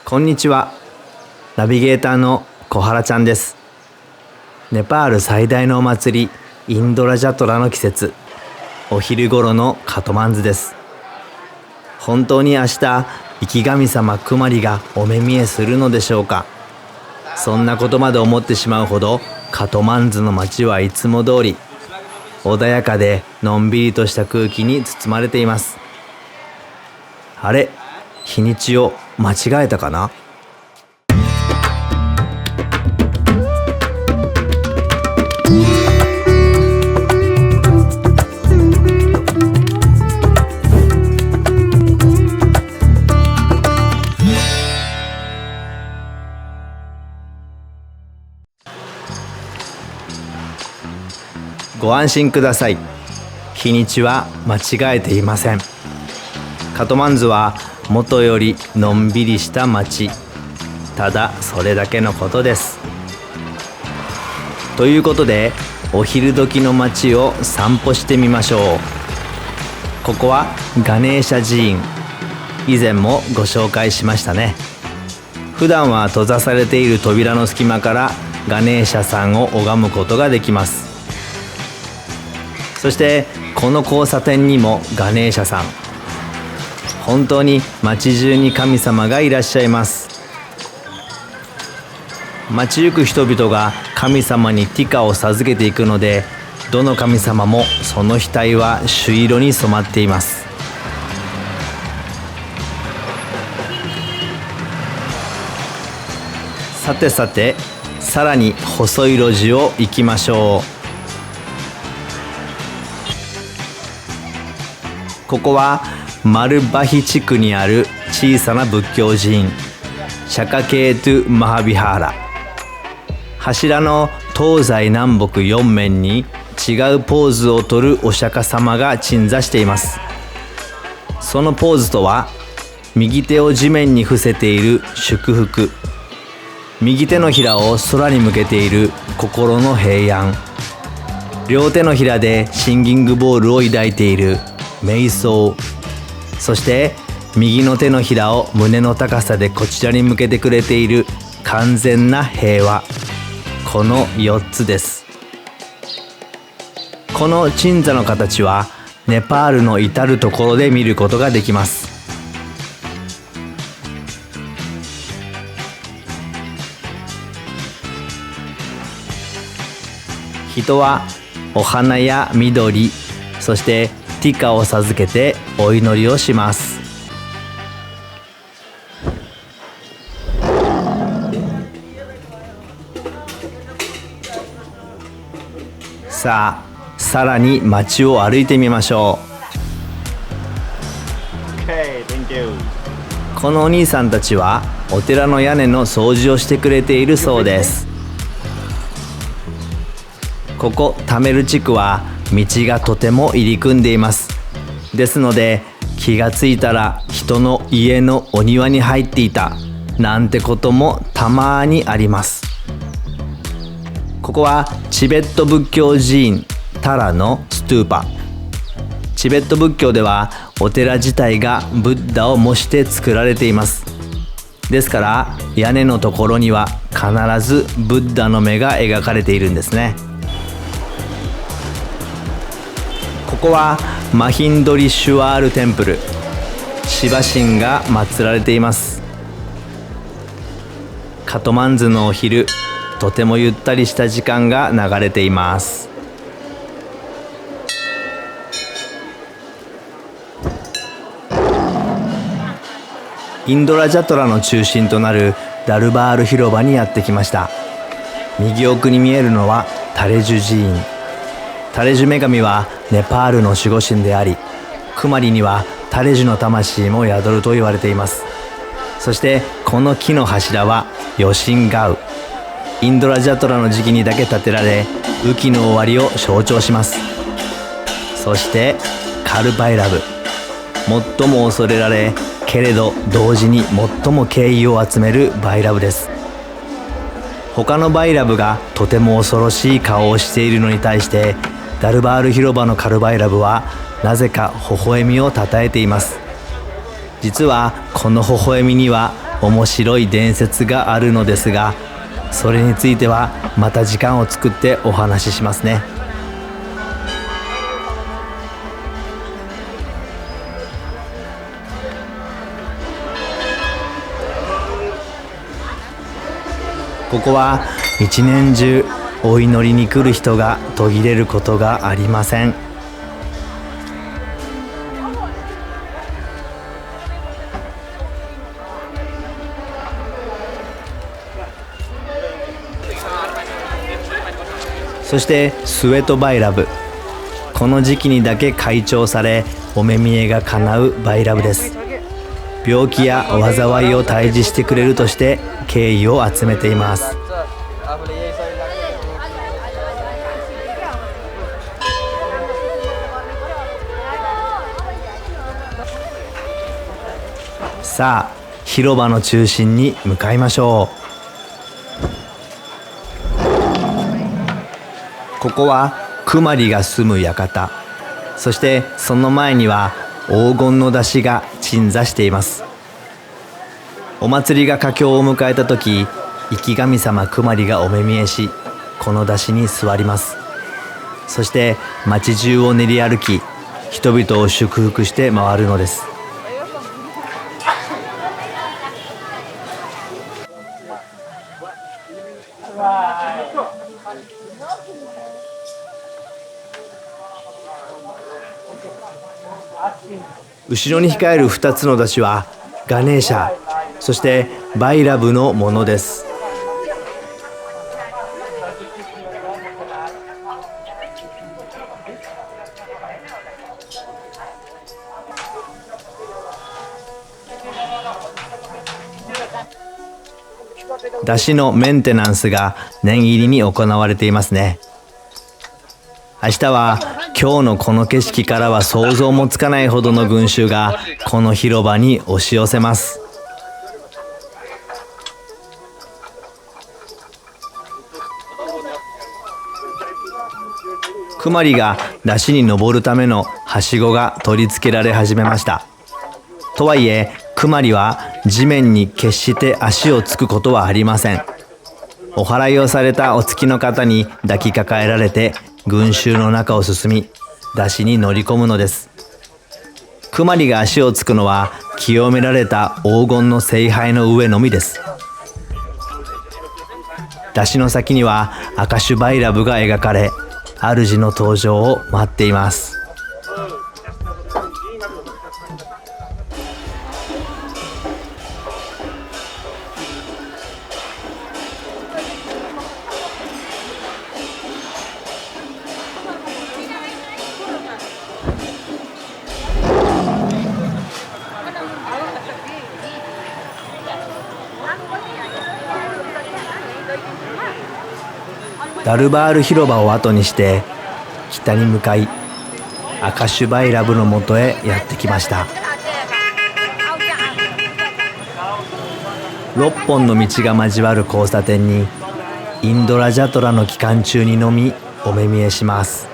こんにちは。ナビゲーターの小原ちゃんです。ネパール最大のお祭り、インドラジャトラの季節、お昼頃のカトマンズです。本当に明日、生き神様クマリがお目見えするのでしょうか。そんなことまで思ってしまうほど、カトマンズの街はいつも通り、穏やかでのんびりとした空気に包まれています。あれ、日にちを間違えたかな。ご安心ください。日にちは間違えていません。カトマンズは元よりのんびりした街。ただそれだけのことです。ということで、お昼時の街を散歩してみましょう。ここはガネーシャ寺院。以前もご紹介しましたね。普段は閉ざされている扉の隙間からガネーシャさんを拝むことができます。そしてこの交差点にもガネーシャさん。本当に街中に神様がいらっしゃいます。街行く人々が神様にティカを授けていくので、どの神様もその額は朱色に染まっています。さてさて、さらに細い路地を行きましょう。ここはマルバヒ地区にある小さな仏教寺院、シャカケートゥ・マハビハーラ。柱の東西南北4面に違うポーズをとるお釈迦様が鎮座しています。そのポーズとは、右手を地面に伏せている祝福、右手のひらを空に向けている心の平安、両手のひらでシンギングボールを抱いている瞑想、そして右の手のひらを胸の高さでこちらに向けてくれている完全な平和。この4つです。この鎮座の形はネパールの至るところで見ることができます。人はお花や緑、そしてティカを授けてお祈りをします。さあ、さらに街を歩いてみましょう。このお兄さんたちはお寺の屋根の掃除をしてくれているそうです。ここタメル地区は道がとても入り組んでいます。ですので、気がついたら人の家のお庭に入っていたなんてこともたまにあります。ここはチベット仏教寺院タラのストゥーパ。チベット仏教ではお寺自体がブッダを模して作られています。ですから屋根のところには必ずブッダの目が描かれているんですね。ここはマヒンドリシュワールテンプル、シバ神が祀られています。カトマンズのお昼、とてもゆったりした時間が流れています。インドラジャトラの中心となるダルバール広場にやってきました。右奥に見えるのはタレジュ寺院。タレジュ女神はネパールの守護神であり、クマリにはタレジュの魂も宿ると言われています。そしてこの木の柱はヨシンガウ。インドラジャトラの時期にだけ建てられ、雨季の終わりを象徴します。そしてカルバイラブ。最も恐れられ、けれど同時に最も敬意を集めるバイラブです。他のバイラブがとても恐ろしい顔をしているのに対して、ダルバール広場のカルバイラブはなぜか微笑みをたたえています。実はこの微笑みには面白い伝説があるのですが、それについてはまた時間を作ってお話ししますね。ここは一年中お祈りに来る人が途切れることがありません。そしてスウェトバイラブ、この時期にだけ開帳されお目見えが叶うバイラブです。病気や災いを退治してくれるとして敬意を集めています。さあ、広場の中心に向かいましょう。ここはクマリが住む館、そしてその前には黄金の山車が鎮座しています。お祭りが佳境を迎えた時、生き神様クマリがお目見えし、この山車に座ります。そして町中を練り歩き、人々を祝福して回るのです。後ろに控える2つの山車はガネーシャ、そしてバイラブのものです。山車のメンテナンスが念入りに行われていますね。明日は今日のこの景色からは想像もつかないほどの群衆がこの広場に押し寄せます。クマリが山車に登るためのはしごが取り付けられ始めました。とはいえクマリは地面に決して足をつくことはありません。お祓いをされたお付きの方に抱きかかえられて群衆の中を進み、山車に乗り込むのです。クマリが足をつくのは清められた黄金の聖杯の上のみです。山車の先にはアカシュバイラブが描かれ、主の登場を待っています。ダルバール広場を後にして北に向かい、アカシュバイラブのもとへやってきました。6本の道が交わる交差点にインドラジャトラの期間中にのみお目見えします。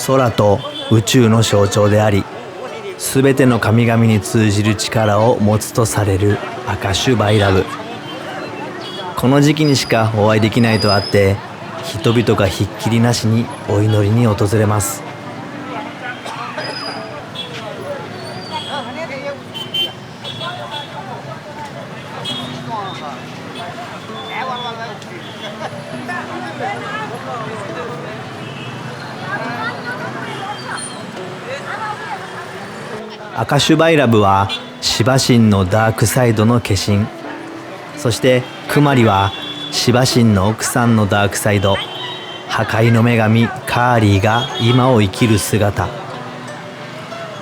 空と宇宙の象徴であり、すべての神々に通じる力を持つとされるアカシュバイラブ。この時期にしかお会いできないとあって、人々がひっきりなしにお祈りに訪れます。アカシュバイラブはシバ神のダークサイドの化身、そしてクマリはシバ神の奥さんのダークサイド、破壊の女神カーリーが今を生きる姿。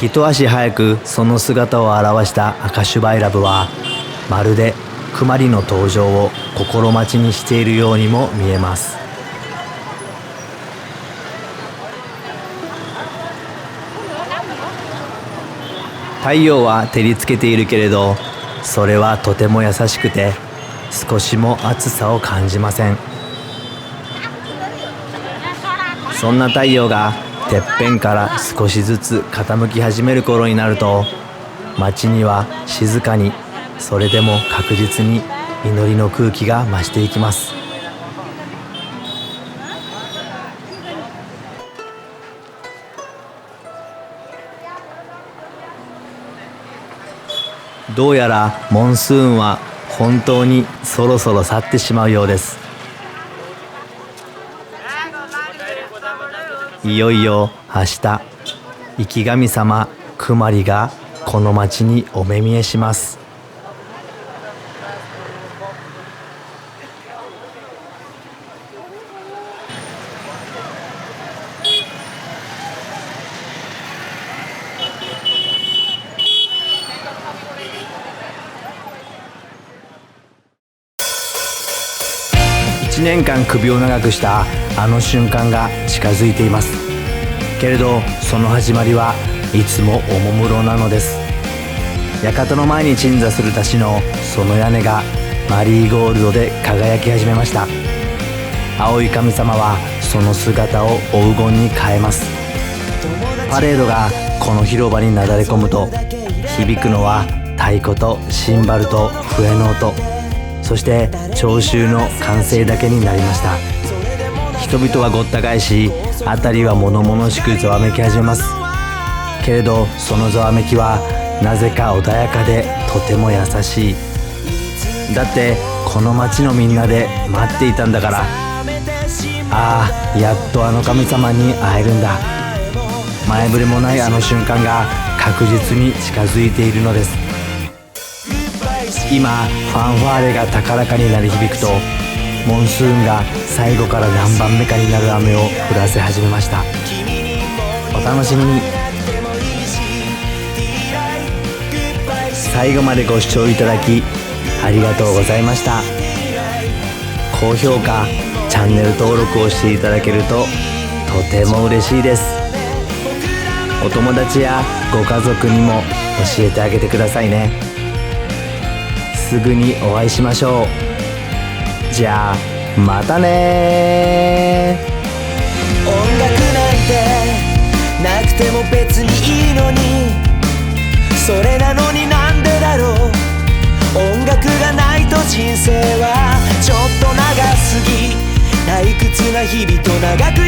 一足早くその姿を現したアカシュバイラブは、まるでクマリの登場を心待ちにしているようにも見えます。太陽は照りつけているけれど、それはとても優しくて少しも暑さを感じません。そんな太陽がてっぺんから少しずつ傾き始める頃になると、街には静かに、それでも確実に祈りの空気が増していきます。どうやらモンスーンは本当にそろそろ去ってしまうようです。いよいよ明日、生き神様クマリがこの町にお目見えします。1年間首を長くしたあの瞬間が近づいています。けれどその始まりはいつもおもむろなのです。館の前に鎮座する橋のその屋根がマリーゴールドで輝き始めました。青い神様はその姿を黄金に変えます。パレードがこの広場になだれ込むと、響くのは太鼓とシンバルと笛の音、そして聴衆の歓声だけになりました。人々はごった返し、辺りは物々しくざわめき始めます。けれどそのざわめきはなぜか穏やかでとても優しい。だってこの町のみんなで待っていたんだから。ああ、やっとあの神様に会えるんだ。前触れもないあの瞬間が確実に近づいているのです。今ファンファーレが高らかに鳴り響くと、モンスーンが最後から何番目かになる雨を降らせ始めました。お楽しみに。最後までご視聴いただきありがとうございました。高評価、チャンネル登録をしていただけるととても嬉しいです。お友達やご家族にも教えてあげてくださいね。すぐにお会いしましょう。じゃあまたね。音楽なんてなくても別にいいのに、それなのになんでだろう。音楽がないと人生はちょっと長すぎ、退屈な日々と長く